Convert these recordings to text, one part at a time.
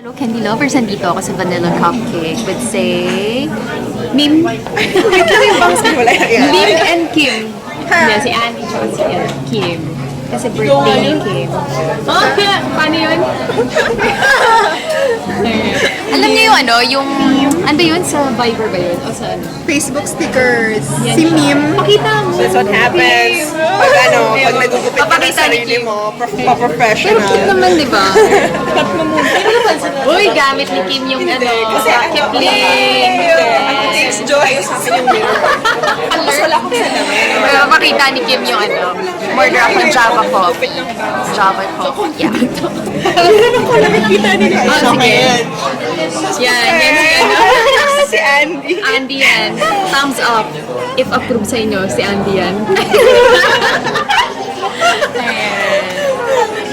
Hello, candy lovers. Nandito ako sa Vanilla Cupcake with say Mim. Wait lang yung bangs ko. Wala yan. Mim and Kim. Hindi, si Annie tsaka si Kim. Kasi birthday ni Kim. Oh, paano yun? Alam niyo yung ano ba yun? Sa Viber ba yun? O sa ano? Facebook stickers. Yan Si siya. Mim. Pakita mo. That's what happens. Pag pag nagugupit ka ng Papakita ni sarili Kim. mo, Pero professional. cute naman, di ba? Uy, gamit ni Kim yung Kasi Kipling. Thanks, Joy. Sa akin yung mirror. Tapos wala akong salamin. Pero makita ni Kim yung order ako ng Java coffee. Java coffee. Yeah. Meron ko nakikita nila. Oh, sige. Yan si Si Andy. Andy yan. Thumbs up. If approved sa inyo, si Andy yan.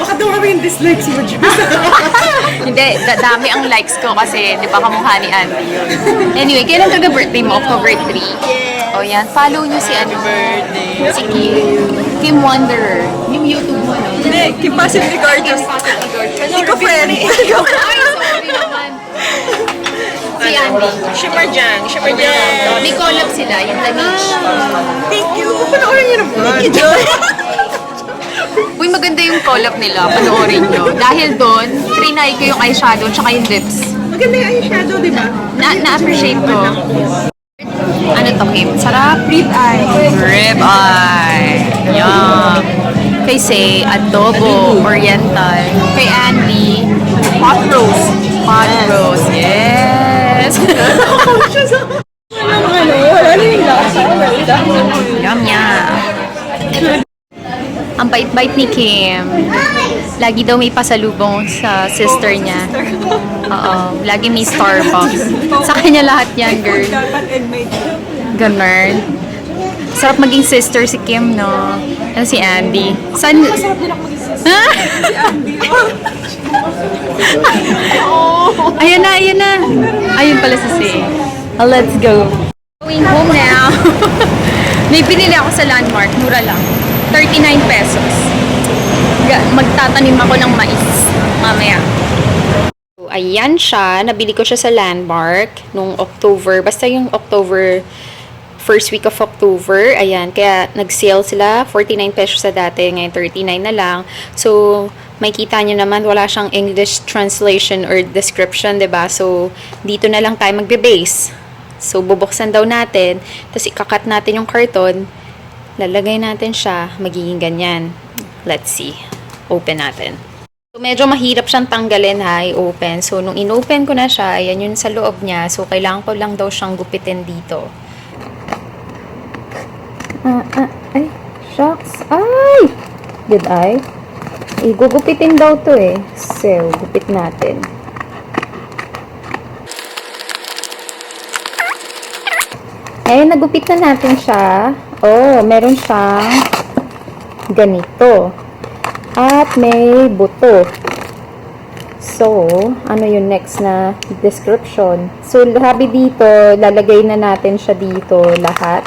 Baka daw kami yung dislikes mo, Joy. Hindi, dami ang likes ko kasi, di ba, kamukha ni Andy yun. Anyway, kailan birthday mo? October 3. O yan, follow nyo si Birthday. si Kim Wanderer. Yung YouTube mo, no? Hindi, Kim Possibly Gorgeous. Hindi ko friend. Ay, sorry naman. Si Andy. Shimmer Jang. May collab sila, yung Laneige. Thank you. Panoorin niyo naman. Thank you, Joy. Uy, maganda yung collab nila. Panoorin nyo. Dahil doon, trinay ko yung eyeshadow tsaka yung lips. Maganda yung eyeshadow, di ba? Na-appreciate ko. Ano to, Kim? Sarap? Rib eye. Rib eye. Yum. Kay Say, adobo, oriental. Kay Andy, pot roast. Pot roast, yes. Wala na yung lasa. Yum, yum. Ang bait-bait ni Kim. Lagi daw may pasalubong sa sister niya. Oo. Lagi may Starbucks. Sa kanya lahat yan, girl. Ganun. Sarap maging sister si Kim, no? Ano si Andy? San? Ha? Ayan na, ayan na. Ayun pala si Say. Let's go. Going home now. May pinili ako sa Landmark. Mura lang. 39 pesos. Magtatanim ako ng mais. Mamaya. So, ayan siya. Nabili ko siya sa Landmark nung October. Basta yung October, first week of October. Ayan. Kaya nag-sale sila. 49 pesos sa dati. Ngayon 39 na lang. So, makikita nyo naman wala siyang English translation or description, 'di ba? So, dito na lang tayo magbe-base. So, bubuksan daw natin. Tapos, ikakat natin yung karton. Lalagay natin siya, magiging ganyan. Let's see. Open natin. So, medyo mahirap siyang tanggalin, ha, i-open. So, nung in-open ko na siya, ayan yun sa loob niya. So, kailangan ko lang daw siyang gupitin dito. Ay, shucks. Ay! Did I? Gugupitin daw to eh. So, gupit natin. Ayun, nagupit na natin siya. Oh, meron siyang ganito. At may buto. So, ano yung next na description? So, sabi dito, lalagay na natin siya dito lahat.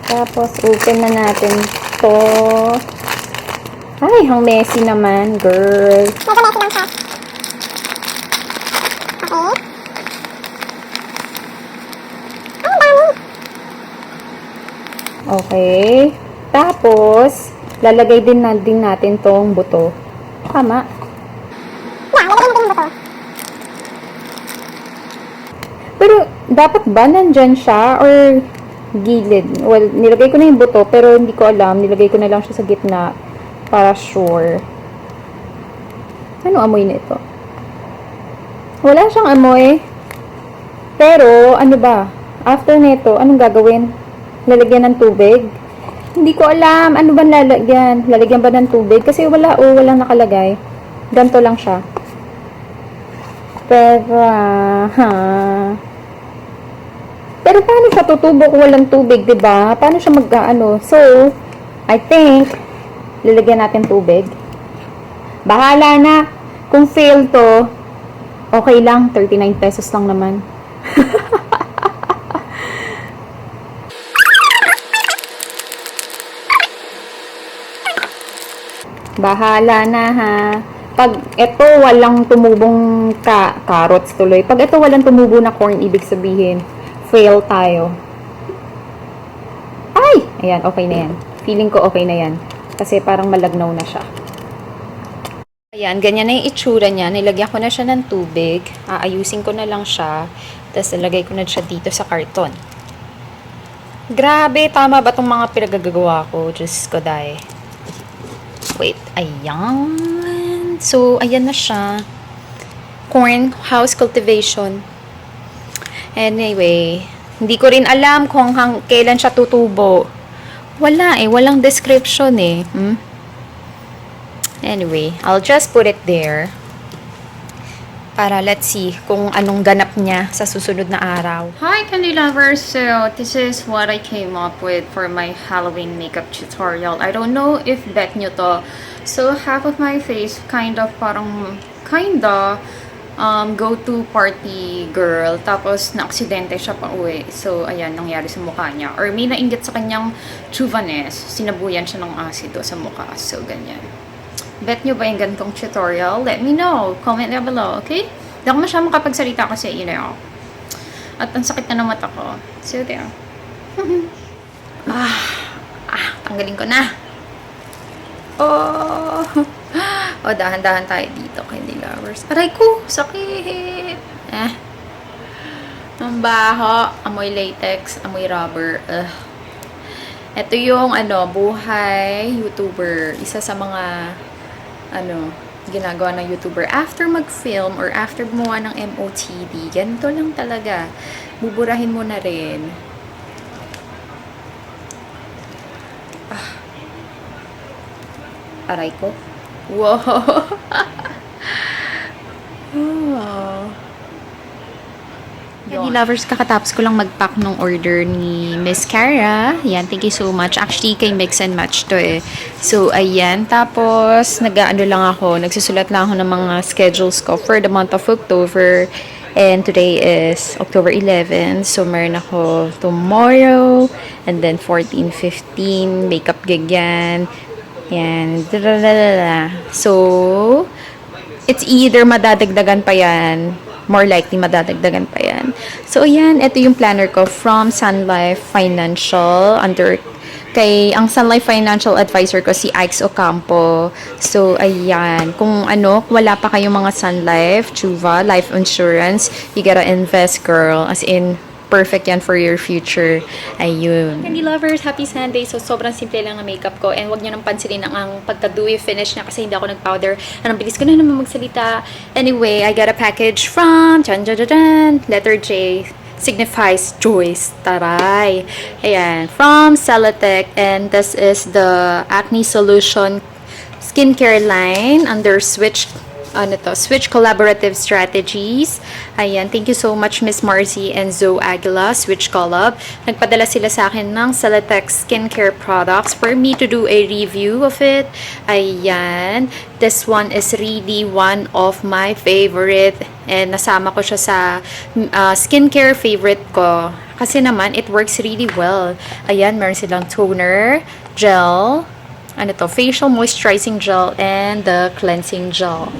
Tapos, open na natin to. Ay, ang messy naman, girl. Medyo messy lang siya. Okay. Okay. Tapos, lalagay din natin tong buto. Tama. Yeah, lagyan mo din yung buto. Pero, dapat ba nandyan siya or gilid? Well, nilagay ko na yung buto pero hindi ko alam. Nilagay ko na lang siya sa gitna para sure. Ano amoy na ito? Wala siyang amoy. Pero, ano ba? After nito, anong gagawin? Lalagyan ng tubig? Hindi ko alam. Ano ba lalagyan? Lalagyan ba ng tubig? Kasi walang nakalagay. Ganto lang siya. Pero, Pero paano siya tutubo kung walang tubig, 'di ba? Paano siya mag-ano? So, I think lalagyan natin tubig. Bahala na. Kung fail to, okay lang, 39 pesos lang naman. Bahala na, ha. Pag ito walang tumubong carrots tuloy. Pag ito walang tumubo na corn, ibig sabihin, fail tayo. Ay! Ayan, okay na yan. Feeling ko okay na yan. Kasi parang malagnaw na siya. Ayan, ganyan na yung itsura niya. Nilagyan ko na siya ng tubig. Aayusin ko na lang siya. Tapos nilagay ko na siya dito sa karton. Grabe, tama ba itong mga pinagagawa ko? Diyos ko, dahi. Wait, ayan. So, ayan na siya. Corn house cultivation. Anyway, hindi ko rin alam kung kailan siya tutubo. Wala eh, walang description eh. Anyway, I'll just put it there. Para let's see kung anong ganap niya sa susunod na araw. Hi Candy Lovers! So, this is what I came up with for my Halloween makeup tutorial. I don't know if bet nyo to. So, half of my face parang go-to party girl. Tapos, na-aksidente siya pa uwi. So, ayan, nangyari sa mukha niya. Or may nainggit sa kanyang chuvanes. Sinabuyan siya ng asido sa mukha. So, ganyan. Bet nyo ba yung ganitong tutorial? Let me know. Comment down below, okay? Hindi ako masyadong makapagsalita kasi, At ang sakit na ng mata ko. So, there. Tanggalin ko na. Oh, dahan-dahan tayo dito, Candy Lovers. Aray ko, sakit. Ang baho. Amoy latex, amoy rubber. Ito yung, buhay YouTuber. Isa sa mga, ginagawa ng YouTuber. After mag-film or after gumawa ng MOTV, ganito lang talaga. Buburahin mo na rin. Aray ko. Wow! Candy Lovers, kakatapos ko lang mag-pack ng order ni Miss Cara. Yan, thank you so much. Actually, kay Mix and Match to eh. So, ayan. Tapos, nagsusulat lang ako ng mga schedules ko for the month of October. And today is October 11. So, meron ako tomorrow. And then 14, 15, makeup gig yan. Yan. So, it's either madadagdagan pa yan. More likely, madadagdagan pa yan. So, ayan. Ito yung planner ko from Sun Life Financial. Ang Sun Life Financial advisor ko, si Ike's Ocampo. So, ayan. Kung wala pa kayong mga Sun Life, Chuva, life insurance, you gotta invest, girl. As in, perfect yan for your future. Ayun. Candy Lovers, happy Sunday. So, sobrang simple lang ang makeup ko. And huwag nyo nang pansinin ang pagka-dewy finish niya kasi hindi ako nag-powder. Ang bilis ko na naman magsalita. Anyway, I got a package from letter J. Signifies Joyce. Taray. Ayan. From Celatec. And this is the Acne Solution skincare line under Switch Collaborative Strategies. Ayan, thank you so much Miss Marcy and Zoe Aguila, Switch Collab. Nagpadala sila sa akin ng Celatec skincare products for me to do a review of it. Ayan, this one is really one of my favorite and nasama ko siya sa skincare favorite ko. Kasi naman, it works really well. Ayan, meron silang toner, gel, facial moisturizing gel and the cleansing gel.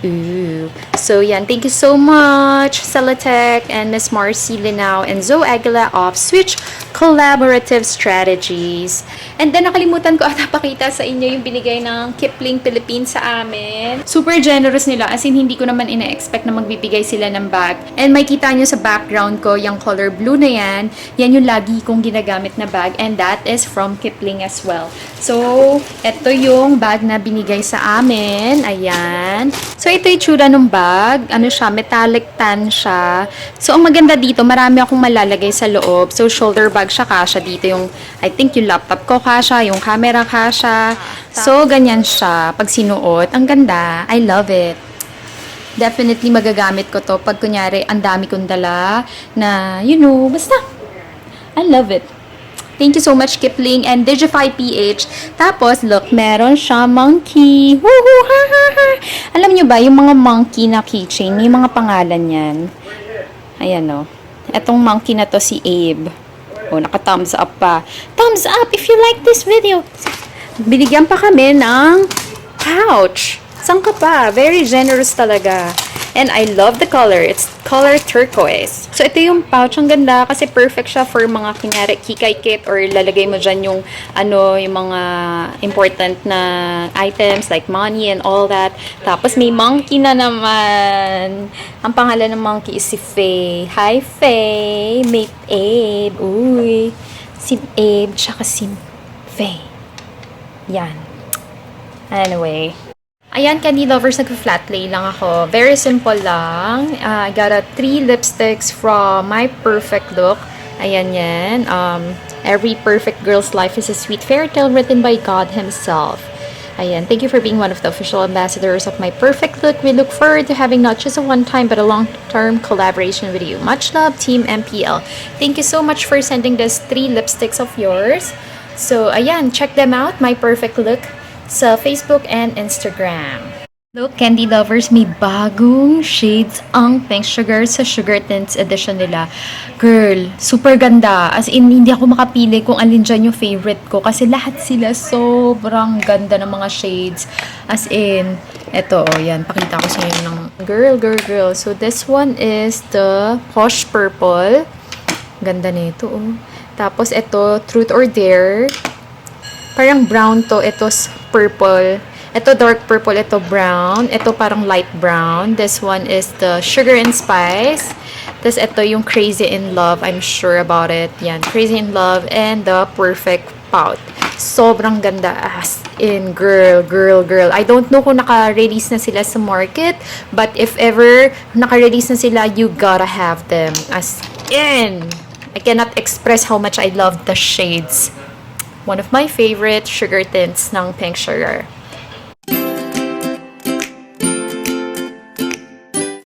Ooh. So, yan. Thank you so much, Celatec and Miss Marcy Linao and Zoe Aguila of Switch Collaborative Strategies. And then, nakalimutan ko ata pakita sa inyo yung binigay ng Kipling Philippines sa amin. Super generous nila. As in, hindi ko naman ina-expect na magbibigay sila ng bag. And may kita nyo sa background ko, yung color blue na yan. Yan yung lagi kong ginagamit na bag. And that is from Kipling as well. So, ito yung bag na binigay sa amin. Ayan. So, ito yung tsura ng bag. Metallic tan siya. So, ang maganda dito, marami akong malalagay sa loob. So, shoulder bag siya, kasha dito yung, I think yung laptop ko kasha, yung camera kasha. So, ganyan siya. Pag sinuot, ang ganda. I love it. Definitely magagamit ko to pag kunyari, ang dami kong dala na, basta. I love it. Thank you so much, Kipling and Digify PH. Tapos, look, meron siya monkey. Woohoo! Ha, ha, ha. Alam nyo ba, yung mga monkey na keychain, may mga pangalan yan. Ayan, o. Etong monkey na to, si Abe. O, naka-thumbs up pa. Thumbs up if you like this video. Binigyan pa kami ng pouch. Saan ka pa? Very generous talaga. And I love the color. It's color turquoise. So, ito yung pouch. Ang ganda kasi perfect siya for mga kunyari kikay kit or lalagay mo dyan yung yung mga important na items like money and all that. Tapos, may monkey na naman. Ang pangalan ng monkey is si Faye. Hi, Faye! Mate Abe. Uy! Si Abe, tsaka si Faye. Yan. Anyway. Ayan, Candy Lovers, nag-flat lay lang ako. Very simple lang. I got 3 lipsticks from My Perfect Look. Ayan yan. Every perfect girl's life is a sweet fairy tale written by God Himself. Ayan, thank you for being one of the official ambassadors of My Perfect Look. We look forward to having not just a one-time but a long-term collaboration with you. Much love, Team MPL. Thank you so much for sending these 3 lipsticks of yours. So, ayan, check them out, My Perfect Look, sa Facebook and Instagram. Look, Candy Lovers, may bagong shades ang Pink Sugar sa Sugar Tints edition nila. Girl, super ganda. As in, hindi ako makapili kung alin dyan yung favorite ko kasi lahat sila sobrang ganda ng mga shades. As in, eto, yan, pakita ko sa inyo ng girl. So, this one is the Posh Purple. Ganda nito, oh. Tapos, ito, Truth or Dare. Parang brown to. Ito purple. Ito dark purple. Ito brown. Ito parang light brown. This one is the Sugar and Spice. Tapos ito yung Crazy in Love. I'm sure about it. Yan. Crazy in Love and the Perfect Pout. Sobrang ganda. As in, girl. I don't know kung naka-release na sila sa market. But if ever naka-release na sila, you gotta have them. As in, I cannot express how much I love the shades. One of my favorite sugar tints ng Pink Sugar.